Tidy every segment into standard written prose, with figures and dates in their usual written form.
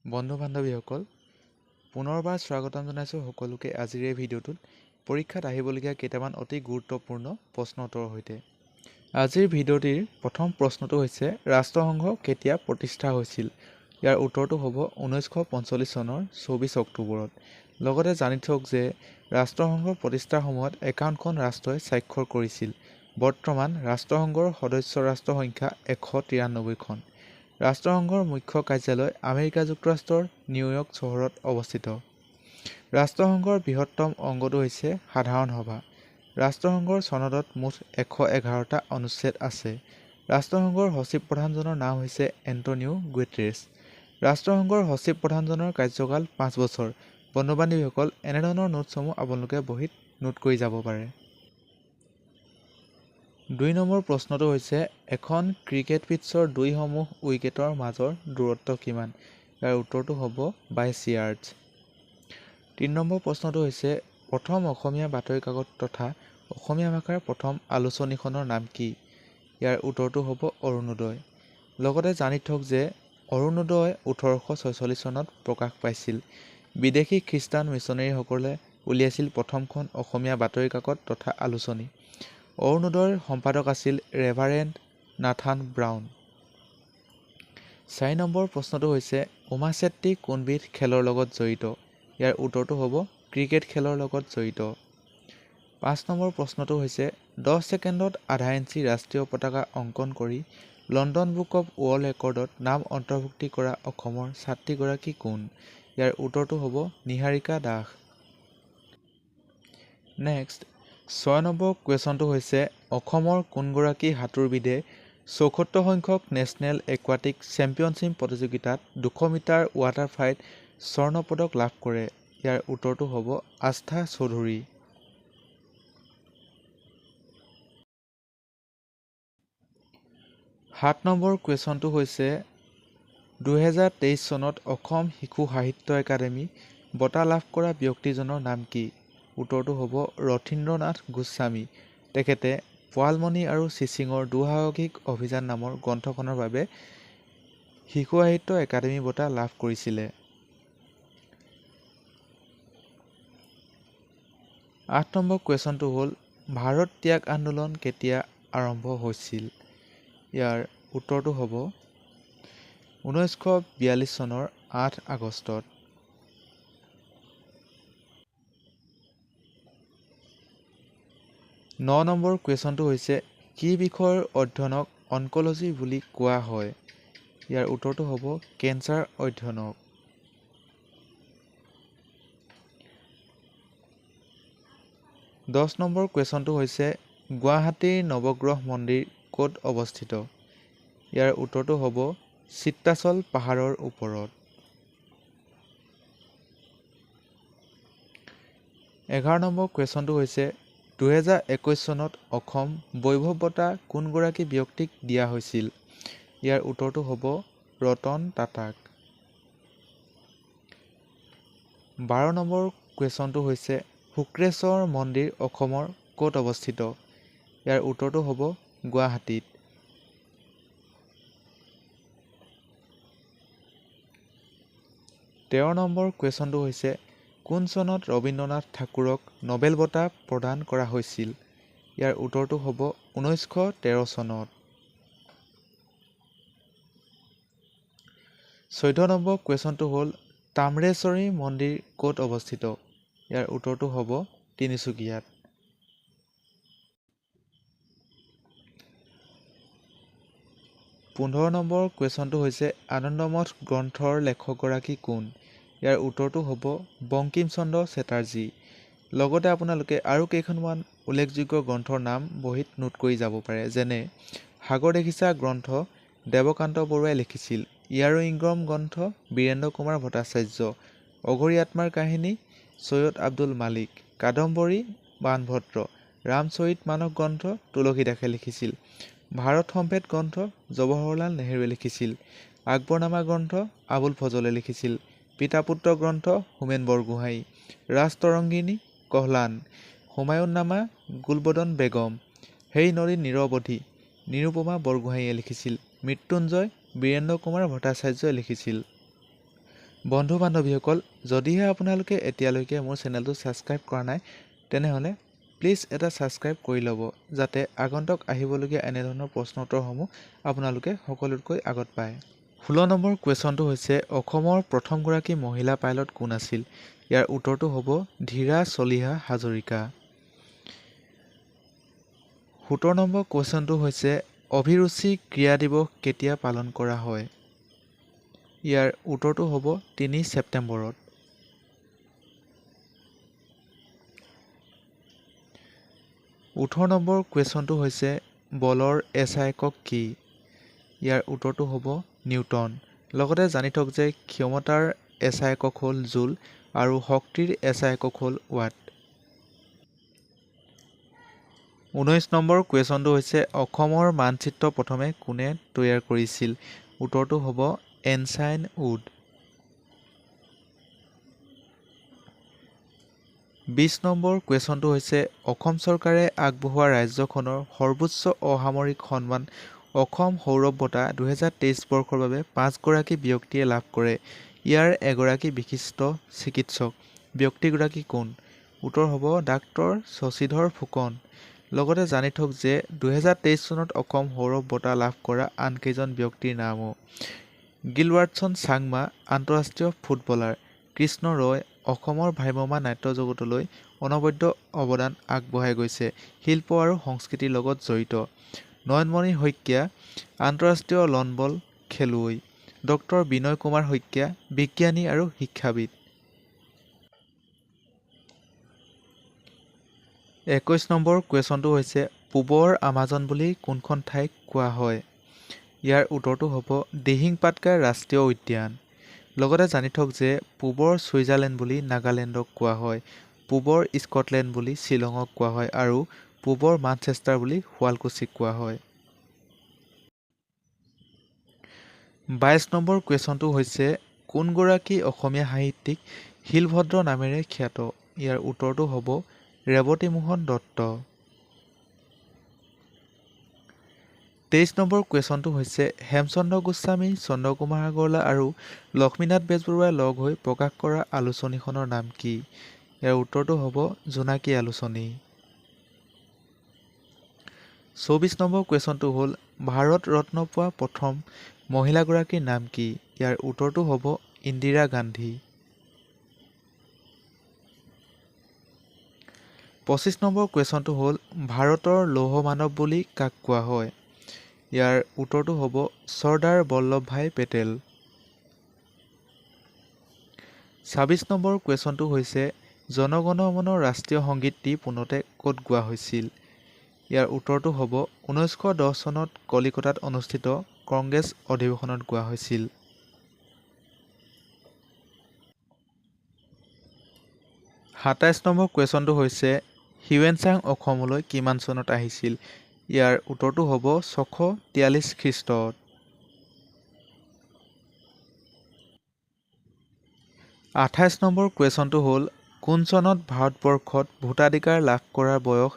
বন্ধু বান্ধৱীসকল পুনৰবাৰ স্বাগতম জনাইছোঁ সকলোকে আজিৰ এই ভিডিঅ'টোত পৰীক্ষাত আহিবলগীয়া কেইটামান অতি গুৰুত্বপূৰ্ণ প্ৰশ্ন উত্তৰৰ সৈতে। আজিৰ ভিডিঅ'টিৰ প্ৰথম প্ৰশ্নটো হৈছে ৰাষ্ট্ৰসংঘ কেতিয়া প্ৰতিষ্ঠা হৈছিল? ইয়াৰ উত্তৰটো হ'ব 1945 চনৰ 24 অক্টোবৰত। লগতে জানি থওক যে ৰাষ্ট্ৰসংঘৰ প্ৰতিষ্ঠাৰ সময়ত 51খন ৰাষ্ট্ৰই স্বাক্ষৰ কৰিছিল। বৰ্তমান ৰাষ্ট্ৰসংঘৰ সদস্য ৰাষ্ট্ৰৰ সংখ্যা 193খন। ৰাষ্ট্ৰসংঘৰ মুখ্য কাৰ্যালয় আমেৰিকা যুক্তৰাষ্ট্ৰৰ নিউয়ৰ্ক চহৰত অৱস্থিত। ৰাষ্ট্ৰসংঘৰ বৃহত্তম অংগটো হৈছে সাধাৰণ সভা। ৰাষ্ট্ৰসংঘৰ চনদত মুঠ 111টা অনুচ্ছেদ আছে। ৰাষ্ট্ৰসংঘৰ সচিব প্ৰধানজনৰ নাম হৈছে এণ্টনিও গুটেৰেছ। ৰাষ্ট্ৰসংঘৰ সচিব প্ৰধানজনৰ কাৰ্যকাল 5 বছৰ। বন্ধু বান্ধৱীসকল, এনেধৰণৰ নোটছসমূহ আপোনালোকে বহীত নোট কৰি যাব পাৰে। 2 নম্বৰ প্ৰশ্নটো হৈছে এখন ক্ৰিকেট পিটছৰ দুইসমূহ উইকেটৰ মাজৰ দূৰত্ব কিমান? ইয়াৰ উত্তৰটো হ'ব 22 য়াৰ্ডছ। 3 নম্বৰ প্ৰশ্নটো হৈছে প্ৰথম অসমীয়া বাতৰি কাকত তথা অসমীয়া ভাষাৰ প্ৰথম আলোচনীখনৰ নাম কি? ইয়াৰ উত্তৰটো হ'ব অৰুণোদয়। লগতে জানি থওক যে অৰুণোদয় 1846 চনত প্ৰকাশ পাইছিল। বিদেশী খ্ৰীষ্টান মিছনেৰীসকলে উলিয়াইছিল প্ৰথমখন অসমীয়া বাতৰি কাকত তথা আলোচনী। অৰুণোদয়ৰ সম্পাদক আছিল ৰেভাৰেণ্ড নাথান ব্ৰাউন। 4 নম্বৰ প্ৰশ্নটো হৈছে উমা চেত্ৰী কোনবিধ খেলৰ লগত জড়িত? ইয়াৰ উত্তৰটো হ'ব ক্ৰিকেট খেলৰ লগত জড়িত। 5 নম্বৰ প্ৰশ্নটো হৈছে 10 ছেকেণ্ডত আধা ইঞ্চি ৰাষ্ট্ৰীয় পতাকা অংকন কৰি লণ্ডন বুক অৱ ৱৰ্ল্ড ৰেকৰ্ডত নাম অন্তৰ্ভুক্তি কৰা অসমৰ ছাত্ৰীগৰাকী কোন? ইয়াৰ উত্তৰটো হ'ব নিহাৰিকা দাস। নেক্সট 6 নম্বৰ কুৱেশ্যনটো হৈছে অসমৰ কোনগৰাকী সাঁতোৰবিদে 74 সংখ্যক নেশ্যনেল একুৱাটিক চেম্পিয়নশ্বিপ প্ৰতিযোগিতাত 200 মিটাৰ ৱাটাৰফ্লাইত স্বৰ্ণ পদক লাভ কৰে? ইয়াৰ উত্তৰটো হ'ব আস্থা চৌধুৰী। 7 নম্বৰ কুৱেশ্যনটো হৈছে 2023 চনত অসম শিশু সাহিত্য একাডেমী বঁটা লাভ কৰা ব্যক্তিজনৰ নাম কি? উত্তৰটো হ'ব ৰথীন্দ্ৰ নাথ গোস্বামী। তেখেতে পোৱালমণি আৰু চিচিঙৰ দুঃসাহসিক অভিযান নামৰ গ্ৰন্থখনৰ বাবে শিশু সাহিত্য একাডেমী বঁটা লাভ কৰিছিলে। 8 নম্বৰ কুৱেশ্যনটো হ'ল ভাৰত ত্যাগ আন্দোলন কেতিয়া আৰম্ভ হৈছিল? ইয়াৰ উত্তৰটো হ'ব 1942 চনৰ 8 আগষ্টত। 9 নম্বৰ কুৱেশ্যনটো হৈছে কি বিষয়ৰ অধ্যয়নক অনক'লজি বুলি কোৱা হয়? ইয়াৰ উত্তৰটো হ'ব কেঞ্চাৰ অধ্যয়নক। 10 নম্বৰ কুৱেশ্যনটো হৈছে গুৱাহাটীৰ নৱগ্ৰহ মন্দিৰ ক'ত অৱস্থিত? ইয়াৰ উত্তৰটো হ'ব চিত্ৰাচল পাহাৰৰ ওপৰত। 11 নম্বৰ কুৱেশ্যনটো হৈছে 2021 চনত অসম বৈভৱ বঁটা কোনগৰাকী ব্যক্তিক দিয়া হৈছিল? ইয়াৰ উত্তৰটো হ'ব ৰতন টাটাক। 12 নম্বৰ কুৱেশ্যনটো হৈছে শুক্ৰেশ্বৰ মন্দিৰ অসমৰ ক'ত অৱস্থিত? ইয়াৰ উত্তৰটো হ'ব গুৱাহাটীত। 13 নম্বৰ কুৱেশ্যনটো হৈছে কোন চনত ৰবীন্দ্ৰনাথ ঠাকুৰক নোবেল বঁটা প্ৰদান কৰা হৈছিল? ইয়াৰ উত্তৰটো হ'ব 1913 চনত। 14 নম্বৰ কুৱেশ্যনটো হ'ল তাম্ৰেশ্বৰী মন্দিৰ ক'ত অৱস্থিত? ইয়াৰ উত্তৰটো হ'ব তিনিচুকীয়াত। 15 নম্বৰ কুৱেশ্যনটো হৈছে আনন্দমঠ গ্ৰন্থৰ লেখকগৰাকী কোন? ইয়াৰ উত্তৰটো হ'ব বংকিম চন্দ্ৰ চেটাৰ্জী। লগতে আপোনালোকে আৰু কেইখনমান উল্লেখযোগ্য গ্ৰন্থৰ নাম বহীত নোট কৰি যাব পাৰে। যেনে সাগৰ দেখিছা গ্ৰন্থ দেৱকান্ত বৰুৱাই লিখিছিল। ইয়াৰো ইংগম গ্ৰন্থ বীৰেন্দ্ৰ কুমাৰ ভট্টাচাৰ্য। অঘৰী আত্মাৰ কাহিনী চৈয়দ আব্দুল মালিক। কাদম্বৰী বাণভট্ট। ৰামচৰিত মানস গ্ৰন্থ তুলসীদাসে লিখিছিল। ভাৰত সম্ভেদ গ্ৰন্থ জৱাহৰলাল নেহৰুৱে লিখিছিল। আকবৰনামা গ্ৰন্থ আবুল ফজলে লিখিছিল। পিতা পুত্ৰ গ্ৰন্থ হোমেন বৰগোহাঁই। ৰাজতৰংগিনী কহলান। হুমায়ুন নামা গুলবদন বেগম। সেই নদী নিৰৱধি নিৰুপমা বৰগোহাঁইয়ে লিখিছিল। মৃত্যুঞ্জয় বীৰেন্দ্ৰ কুমাৰ ভট্টাচাৰ্যই লিখিছিল। বন্ধু বান্ধৱীসকল, যদিহে আপোনালোকে এতিয়ালৈকে মোৰ চেনেলটো ছাবস্ক্ৰাইব কৰা নাই তেনেহ'লে প্লিজ এটা ছাবস্ক্ৰাইব কৰি ল'ব, যাতে আগন্তুক আহিবলগীয়া এনেধৰণৰ প্ৰশ্ন উত্তৰসমূহ আপোনালোকে সকলোতকৈ আগত পায়। 16 নম্বৰ কুৱেশ্যনটো হৈছে অসমৰ প্ৰথমগৰাকী মহিলা পাইলট কোন আছিল? ইয়াৰ উত্তৰটো হ'ব ধীৰা চলিহা হাজৰিকা। 17 নম্বৰ কুৱেশ্যনটো হৈছে অভিৰুচি ক্ৰীড়া দিৱস কেতিয়া পালন কৰা হয়? ইয়াৰ উত্তৰটো হ'ব 3 ছেপ্টেম্বৰত। 18 নম্বৰ কুৱেশ্যনটো হৈছে বলৰ SI একক কি? ইয়াৰ উত্তৰটো হ'ব নিউটন। লগতে জানি থওক যে ক্ষমতাৰ SI একক হ'ল জুল আৰু শক্তিৰ SI একক হ'ল ৱাট। 19 নম্বৰ কুৱেশ্যনটো হৈছে অসমৰ মানচিত্ৰ প্ৰথমে কোনে তৈয়াৰ কৰিছিল? উত্তৰটো হ'ব এনচাইন উড। 20 নম্বৰ কুৱেশ্যনটো হৈছে অসম চৰকাৰে আগবঢ়োৱা ৰাজ্যখনৰ সৰ্বোচ্চ অসামৰিক সন্মান অসম সৌৰভ বঁটা 2023 বৰ্ষৰ বাবে 5 গৰাকী ব্যক্তিয়ে লাভ কৰে। ইয়াৰ এগৰাকী বিশিষ্ট চিকিৎসক। ব্যক্তিগৰাকী কোন? উত্তৰ হ'ব ডাক্তৰ শশীধৰ ফুকন। লগতে জানি থওক যে 2023 চনত অসম সৌৰভ বঁটা লাভ কৰা আনকেইজন ব্যক্তিৰ নামো গিলৱাৰ্টছন চাংমা আন্তঃৰাষ্ট্ৰীয় ফুটবলাৰ, কৃষ্ণ ৰয় অসমৰ ভ্ৰাম্যমাণ নাট্য জগতলৈ অনবদ্য অৱদান আগবঢ়াই গৈছে, শিল্প আৰু সংস্কৃতিৰ লগত জড়িত, নয়নমণি শইকীয়া আন্তঃৰাষ্ট্ৰীয় লন বল খেলুৱৈ, ডক্টৰ বিনয় কুমাৰ শইকীয়া বিজ্ঞানী আৰু শিক্ষাবিদ। 21 নম্বৰ কুৱেশ্যনটো হৈছে পূবৰ আমাজন বুলি কোনখন ঠাইক কোৱা হয়? ইয়াৰ উত্তৰটো হ'ব দিহিং পাটকাই ৰাষ্ট্ৰীয় উদ্যান। লগতে জানি থওক যে পূবৰ ছুইজাৰলেণ্ড বুলি নাগালেণ্ডক কোৱা হয়, পূবৰ স্কটলেণ্ড বুলি শ্বিলঙক কোৱা হয় আৰু পূবৰ মানচেষ্টাৰ বুলি শুৱালকুছিক কোৱা হয়। 22 নম্বৰ কুৱেশ্যনটো হৈছে কোনগৰাকী অসমীয়া সাহিত্যিক শিলভদ্ৰ নামেৰে খ্যাত? ইয়াৰ উত্তৰটো হ'ব ৰেৱতী মোহন দত্ত। 23 নম্বৰ কুৱেশ্যনটো হৈছে হেমচন্দ্ৰ গোস্বামী, চন্দ্ৰকুমাৰ আগৰৱালা আৰু লক্ষ্মীনাথ বেজবৰুৱাই লগ হৈ প্ৰকাশ কৰা আলোচনীখনৰ নাম কি? ইয়াৰ উত্তৰটো হ'ব জোনাকী আলোচনী। 24 নম্বৰ কুৱেশ্যনটো হ'ল ভাৰত ৰত্ন পোৱা প্ৰথম মহিলাগৰাকীৰ নাম কি? ইয়াৰ উত্তৰটো হ'ব ইন্দিৰা গান্ধী। 25 নম্বৰ কুৱেশ্যনটো হ'ল ভাৰতৰ লৌহ মানৱ বুলি কাক কোৱা হয়? ইয়াৰ উত্তৰটো হ'ব চৰ্দাৰ বল্লভভাই পেটেল। 26 নম্বৰ কুৱেশ্যনটো হৈছে জন গণ মন ৰাষ্ট্ৰীয় সংগীতটি পোনতে ক'ত গোৱা হৈছিল? ইয়াৰ উত্তৰটো হ'ব 1910 চনত কলিকতাত অনুষ্ঠিত কংগ্ৰেছ অধিৱেশনত গোৱা হৈছিল। 27 নম্বৰ কুৱেশ্যনটো হৈছে হিউৱেন চাং অসমলৈ কিমান চনত আহিছিল? ইয়াৰ উত্তৰটো হ'ব 643 খ্ৰীষ্টত। 28 নম্বৰ কুৱেশ্যনটো হ'ল কোন চনত ভাৰতবৰ্ষত ভোটাধিকাৰ লাভ কৰাৰ বয়স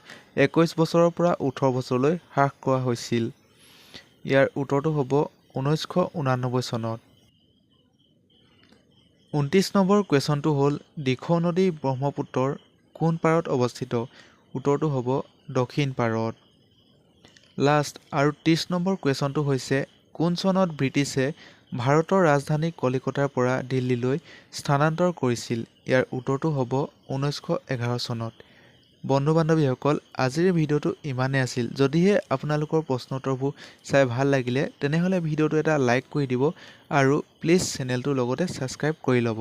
21 বছৰৰ পৰা 18 বছৰলৈ হ্ৰাস কৰা হৈছিল? ইয়াৰ উত্তৰটো হ'ব 1989 চনত। 29 নম্বৰ কুৱেশ্যনটো হ'ল দিখৌ নদী ব্ৰহ্মপুত্ৰৰ কোন পাৰত অৱস্থিত? উত্তৰটো হ'ব দক্ষিণ পাৰত। লাষ্ট আৰু 30 নম্বৰ কুৱেশ্যনটো হৈছে কোন চনত ব্ৰিটিছে ভাৰতৰ ৰাজধানী কলিকতাৰ পৰা দিল্লীলৈ স্থানান্তৰ কৰিছিল? ইয়াৰ উত্তৰটো হ'ব 1911 চনত। বন্ধু বান্ধৱীসকল, আজিৰ ভিডিঅ'টো ইমানেই আছিল। যদিহে আপোনালোকৰ প্ৰশ্ন উত্তৰবোৰ চাই ভাল লাগিলে তেনেহ'লে ভিডিঅ'টো এটা লাইক কৰি দিব আৰু প্লিজ চেনেলটোৰ লগতে ছাবস্ক্ৰাইব কৰি ল'ব।